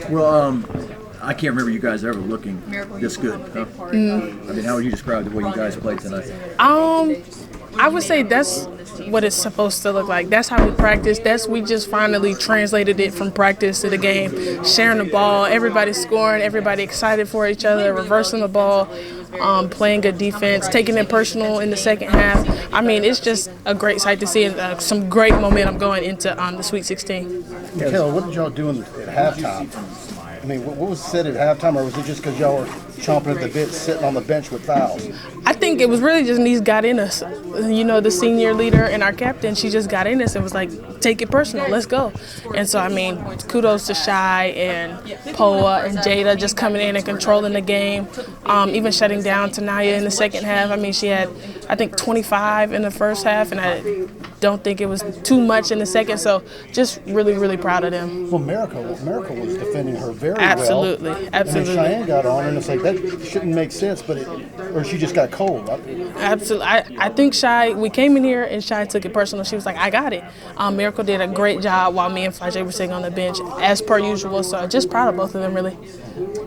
Well, I can't remember you guys ever looking this good. Huh? I mean, how would you describe the way you guys played tonight? I would say that's what it's supposed to look like. That's how we practice. We just finally translated it from practice to the game. Sharing the ball, everybody scoring, everybody excited for each other, reversing the ball, playing good defense, taking it personal in the second half. I mean, it's just a great sight to see and some great momentum going into the Sweet 16. Mikaylah, what did y'all do at halftime? I mean, what was said at halftime, or was it just because y'all were chomping at the bit, sitting on the bench with fouls? I think it was really just these got in us. You know, the senior leader and our captain, she just got in us and was like, take it personal, let's go. And so, I mean, kudos to Shy and Poa and Jada just coming in and controlling the game, even shutting down Samayah in the second half. I mean, she had, I think, 25 in the first half, and I don't think it was too much in the second. So just really, really proud of them. Well, Mjracle was defending her very well. Absolutely. And then Shayeann got on, and it's like, that shouldn't make sense, but or she just got cold. Absolutely. I think Shy, we came in here and Shy took it personal. She was like, I got it. Mjracle did a great job while me and Flau'jae were sitting on the bench, as per usual. So just proud of both of them, really.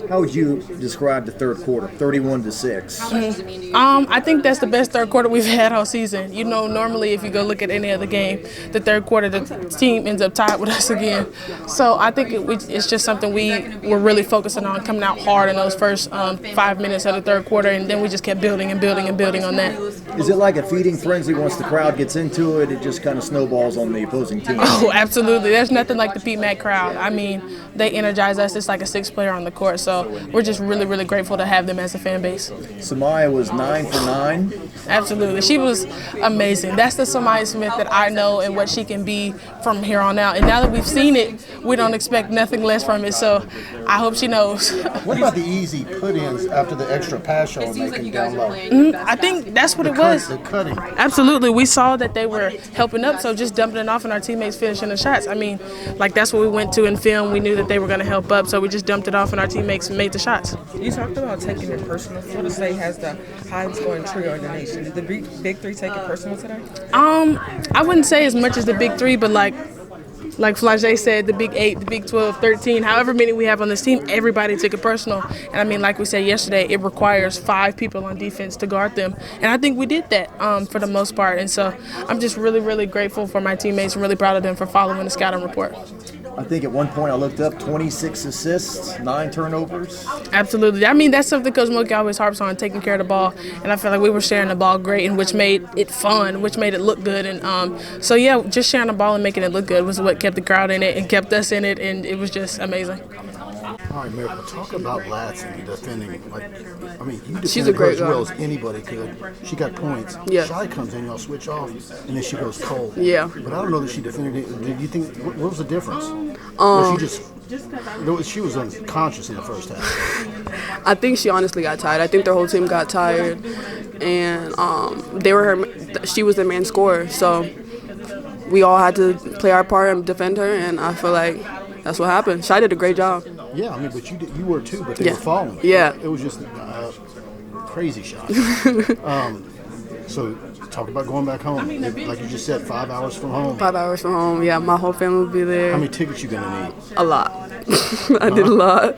How would you describe the third quarter, 31-6? I think that's the best third quarter we've had all season. You know, normally if you go look at any other game, the third quarter, the team ends up tied with us again. So I think it's just something we were really focusing on, coming out hard in those first 5 minutes of the third quarter, and then we just kept building and building and building on that. Is it like a feeding frenzy? Once the crowd gets into it, it just kind of snowballs on the opposing team? Oh, absolutely. There's nothing like the Pete Mac crowd. I mean, they energize us. It's like a sixth player on the court. So we're just really, really grateful to have them as a fan base. Samayah was 9 for 9. Absolutely. She was amazing. That's the Samayah Smith that I know and what she can be from here on out. And now that we've seen it, we don't expect nothing less from it. So I hope she knows. What about the easy put-ins after the extra pass show making down low? I think that's what it was. The cutting. Absolutely. We saw that they were helping up, so just dumping it off and our teammates finishing the shots. I mean, like that's what we went to in film. We knew that they were going to help up, so we just dumped it off and our teammates made the shots. You talked about taking it personal. Florida State has the highest scoring trio in the nation. Did the Big Three take it personal today? I wouldn't say as much as the Big Three, but like Flau'jae said, the Big 8, the Big 12, 13, however many we have on this team, everybody took it personal. And I mean, like we said yesterday, it requires 5 people on defense to guard them. And I think we did that for the most part. And so I'm just really, really grateful for my teammates and really proud of them for following the scouting report. I think at one point I looked up 26 assists, 9 turnovers. Absolutely. I mean, that's something Coach Mulkey always harps on, taking care of the ball. And I feel like we were sharing the ball great, and which made it fun, which made it look good. And so, yeah, just sharing the ball and making it look good was what kept the crowd in it and kept us in it, and it was just amazing. All right, Mjracle, talk about Latson defending. I mean, you She's a defended her great as well guard. as anybody could. She got points. Yeah. Shy comes in, y'all switch off, and then she goes cold. Yeah. But I don't know that she defended it. Did you think, what was the difference? She was unconscious in the first half. I think she honestly got tired. I think their whole team got tired, and she was the main scorer. So we all had to play our part and defend her, and I feel like that's what happened. Shy did a great job. Yeah, I mean, but you were too, but they were falling. Yeah. It was just crazy shot. So talk about going back home. Like you just said, 5 hours from home. 5 hours from home. Yeah, my whole family will be there. How many tickets you gonna need? A lot. I did a lot.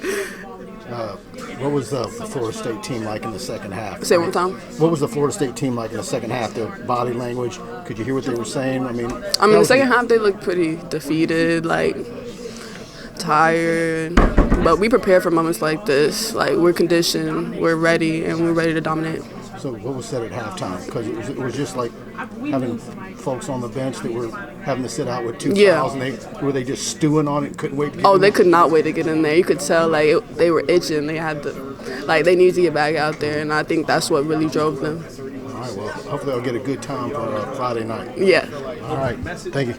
What was the Florida State team like in the second half? Say it one time. What was the Florida State team like in the second half? Their body language. Could you hear what they were saying? I mean, the second half they looked pretty defeated, like tired. But we prepare for moments like this. Like we're conditioned, we're ready, and we're ready to dominate. So what was said at halftime? Because it was just like having folks on the bench that were having to sit out with 2 fouls, and were they just stewing on it and couldn't wait to get in? They could not wait to get in there. You could tell they were itching. They had to, they needed to get back out there, and I think that's what really drove them. All right, well, hopefully they'll get a good time for Friday night. Yeah. All right, thank you.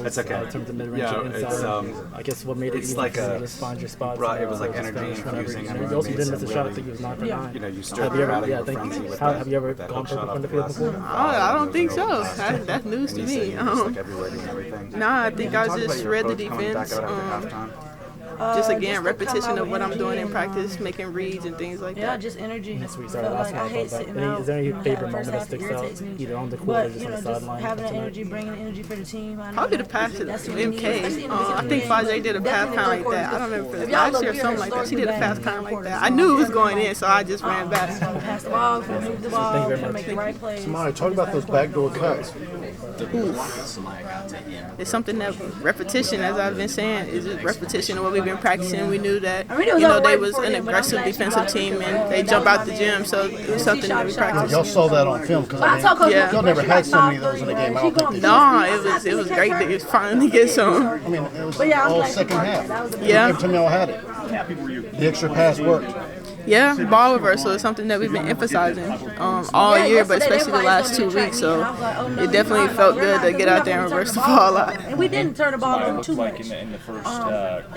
It's okay. In terms of mid-range Yeah, inside, it's I guess what made it it's easy like to just find your spots. It was like just energy finish whenever. infusing. You also didn't miss a shot. I think it was 9 for 9. You know, you stir Have the you crowd ever? into a frenzy with Have you ever that gone hook purple shot from the off field glass. before? I don't think so. That's news to me. Like everywhere and everything. Nah, I think I Talk about just your read the approach coming back defense. out after halftime. just again repetition of what I'm doing in practice, making reads and things like that. Just energy. Sweet, sorry, last one. Is there any favorite moment that sticks out, either on the court or just on the sideline? Having that energy, bringing the energy for the team. Probably the pass to MK. I think Flau'jae did a pass kind of like that. I don't remember if it was last year or something like that. She did a pass kind of like that. I knew it was going in, so I just ran back. Pass the ball, move the ball, make the right plays. Samayah, talk about those backdoor cuts. It's something that repetition, as I've been saying, is just repetition of what we've been practicing. We knew that they was an aggressive defensive team and they jump out the gym, so it was something that we practiced. Y'all saw that on film because y'all never had so many of those in the game. I don't think it was great to finally get some. I mean, it was all second half. Yeah. Every time y'all had it, the extra pass worked. Yeah, ball reversal is something that we've been emphasizing all year, but especially the last 2 weeks. So it definitely felt good to get out there and reverse the ball a lot. And we didn't turn the ball over too much. And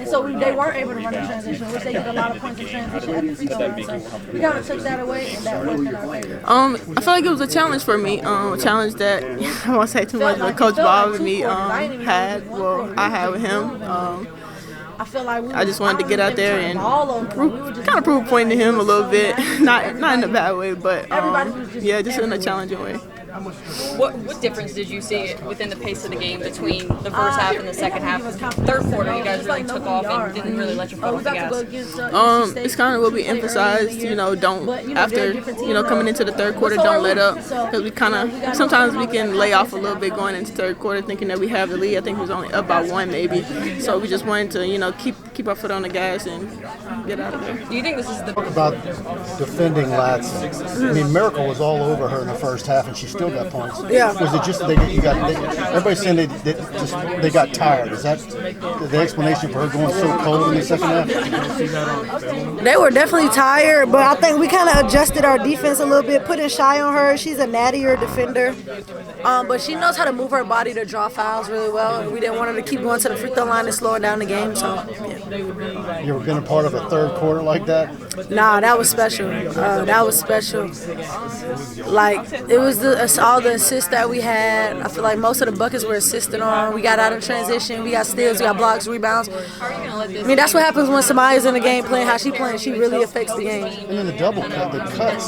so they weren't able to run the transition, which they get a lot of points in transition at the free throw line. So we kind of took that away, and that worked in our favor. I feel like it was a challenge for me, a challenge that I won't say too much, but Coach Bob and me I had with him. I just wanted to get out there and kind of prove a point to him a little bit, not in a bad way, but just in a challenging way. What difference did you see within the pace of the game between the first half and the second half? Third quarter, you guys really took off and didn't really let your foot off the gas. It's kind of what we emphasized. Don't after coming into the third quarter, don't let up, because we kind of sometimes we can lay off a little bit going into third quarter, thinking that we have the lead. I think it was only up by 1 maybe, so we just wanted to keep our foot on the gas and get out of there. Do you think this is the about defending Latson? I mean, Mjracle was all over her in the first half, and she still got points. Yeah. Was it just everybody's saying they got tired? Is that the explanation for her going so cold in the second half? They were definitely tired, but I think we kind of adjusted our defense a little bit, putting Shy on her. She's a nattier defender, but she knows how to move her body to draw fouls really well. And we didn't want her to keep going to the free throw line and slowing down the game. So, yeah. You ever been a part of a third quarter like that? Nah, that was special. That was special. Like, it was all the assists that we had. I feel like most of the buckets were assisted on. We got out of transition. We got steals. We got blocks, rebounds. I mean, that's what happens when Samayah's in the game playing how she playing. She really affects the game. And then the double cut, the cuts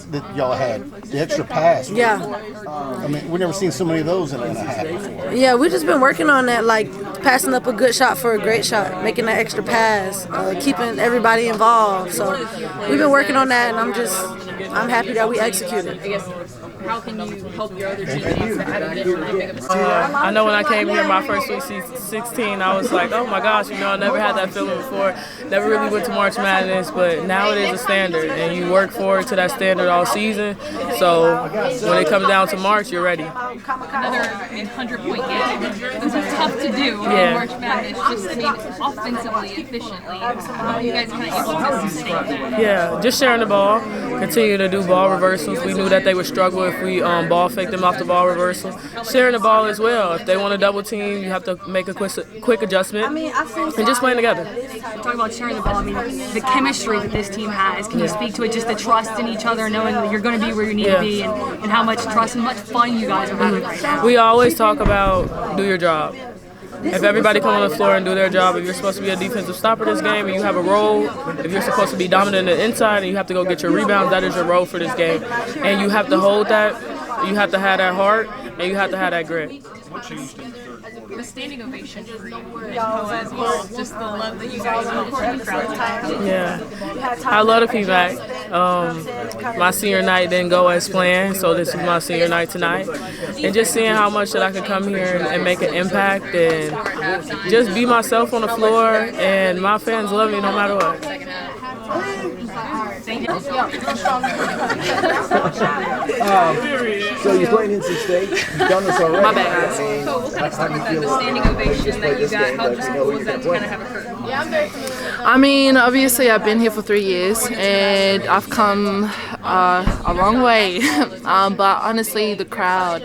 that y'all had, the extra pass. Yeah. I mean, we've never seen so many of those in a half before. Yeah, we've just been working on that, like passing up a good shot for a great shot, making that extra pass, keeping everybody involved. So we've been working on that, and I'm happy that we executed. How can you help your other teammates? I know when I came here my first Sweet 16, I was like, oh my gosh, I never had that feeling before. Never really went to March Madness, but now it is a standard, and you work forward to that standard all season. So when it comes down to March, you're ready. Another 100-point game. This is tough to do in March Madness. Offensively, efficiently. How you guys kind of able to sustain that? Yeah, just sharing the ball, continue to do ball reversals. We knew that they would struggle if we ball fake them off the ball reversal. Sharing the ball as well. If they want to double team, you have to make a quick adjustment and just playing together. Talking about sharing the ball, I mean, the chemistry that this team has. Can you speak to it, just the trust in each other, knowing that you're going to be where you need to be, and how much trust and much fun you guys are having right now? We always talk about do your job. If everybody come on the floor and do their job, if you're supposed to be a defensive stopper this game and you have a role, if you're supposed to be dominant in the inside and you have to go get your rebounds, that is your role for this game. And you have to hold that, you have to have that heart, and you have to have that grit. The standing ovation for you as well, just the love that you guys have for the crowd. Yeah, I love the feedback. My senior night didn't go as planned, so this is my senior night tonight. And just seeing how much that I could come here and make an impact and just be myself on the floor, and my fans love me no matter what. So you're playing NC State. You've done this already. My bad. So we'll kind of start with the standing ovation that you got. How cool was that to kind of have occurred? I mean, obviously I've been here for 3 years and I've come a long way, but honestly the crowd,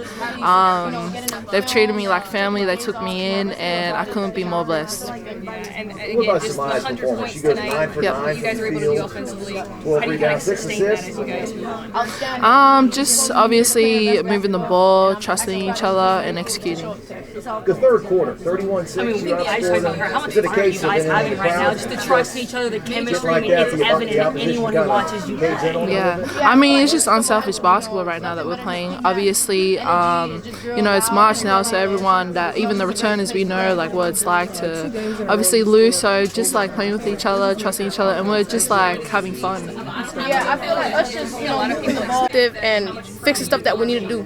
they've treated me like family. They took me in and I couldn't be more blessed. And again, just the 100 points tonight. You guys were able to do offensively. How do do you kind of sustain that as you guys move on? Just obviously moving the ball, trusting each other, and executing. The third quarter, 31-6. I mean, I just talking about her. How much fun are you guys having right now? Just the trust in each other, the chemistry. I mean, it's evident in anyone who watches you guys. Yeah, I mean, it's just unselfish basketball right now that we're playing. Obviously, you know, it's March now, so everyone that, even the returners, we know like what it's like to obviously lose. So just like playing with each other, trusting each other, and we're just like having fun. Yeah, I feel like us just, you know, keep the ball and fix the stuff that we need to do.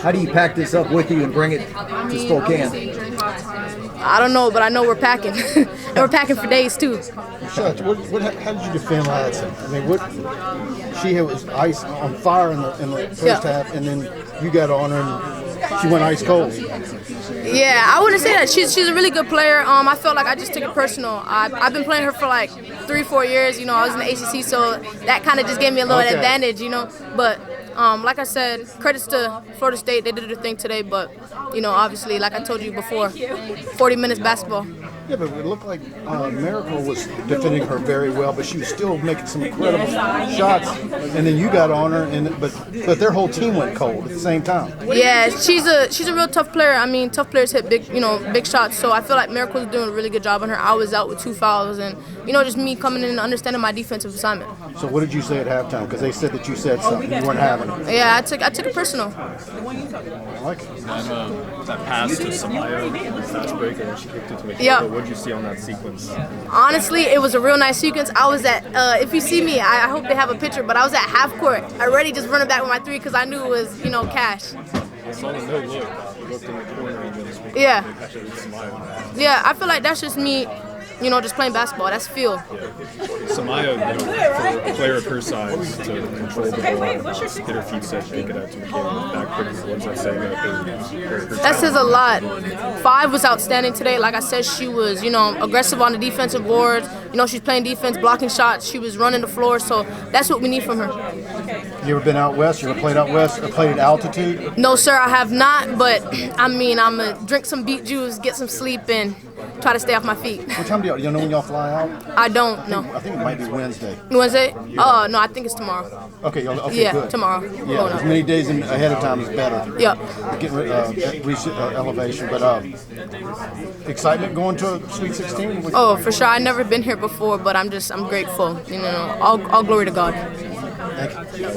How do you pack this up with you and bring it to Spokane? I don't know, but I know we're packing. And we're packing for days, too. Shucks, how did you defend Ladson? I mean, she was ice on fire in the first half, and then you got on her and she went ice cold. Yeah, I wouldn't say that. She's a really good player. I felt like I just took it personal. I've been playing her for like 3-4 years. You know, I was in the ACC, so that kind of just gave me a little advantage, you know. But like I said, credits to Florida State. They did their thing today, but, you know, obviously, like I told you before, 40 minutes basketball. Yeah, but it looked like Mjracle was defending her very well, but she was still making some incredible shots. And then you got on her, but their whole team went cold at the same time. Yeah, she's a real tough player. I mean, tough players hit big shots. So I feel like Mjracle's doing a really good job on her. I was out with 2 fouls, and just me coming in and understanding my defensive assignment. So what did you say at halftime? Because they said that you said something you weren't having it. Yeah, I took it personal. I like it. That pass to Samayah, fast break, and she kicked it to Mikaylah. Yeah. What did you see on that sequence? Honestly, it was a real nice sequence. I was at, if you see me, I hope they have a picture, but I was at half court, already just running back with my 3 because I knew it was, cash. I saw the no look. You looked in the corner and then just Yeah. catch it with Samayah. Yeah, I feel like that's just me, just playing basketball. That's feel. Samayah, for a player of her size, to control the ball, hit her feet set, kick it out to Mikaylah, back quickly. What does that say about her? That says a lot. 5 was outstanding today. Like I said, she was, aggressive on the defensive boards. She's playing defense, blocking shots. She was running the floor. So that's what we need from her. You ever been out west? You ever played out west or played at altitude? No, sir, I have not. But, I'm going to drink some beet juice, get some sleep, and try to stay off my feet. What time do you know when y'all fly out? I don't know. I think it might be Wednesday. Wednesday? Oh, no, I think it's tomorrow. Okay, yeah, good. Tomorrow. Yeah, as many days ahead of time is better. Yep. Get elevation, but excitement going to a Sweet 16? Oh, for sure. I've never been here before, but I'm grateful. All glory to God. Thank you.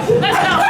Let's go!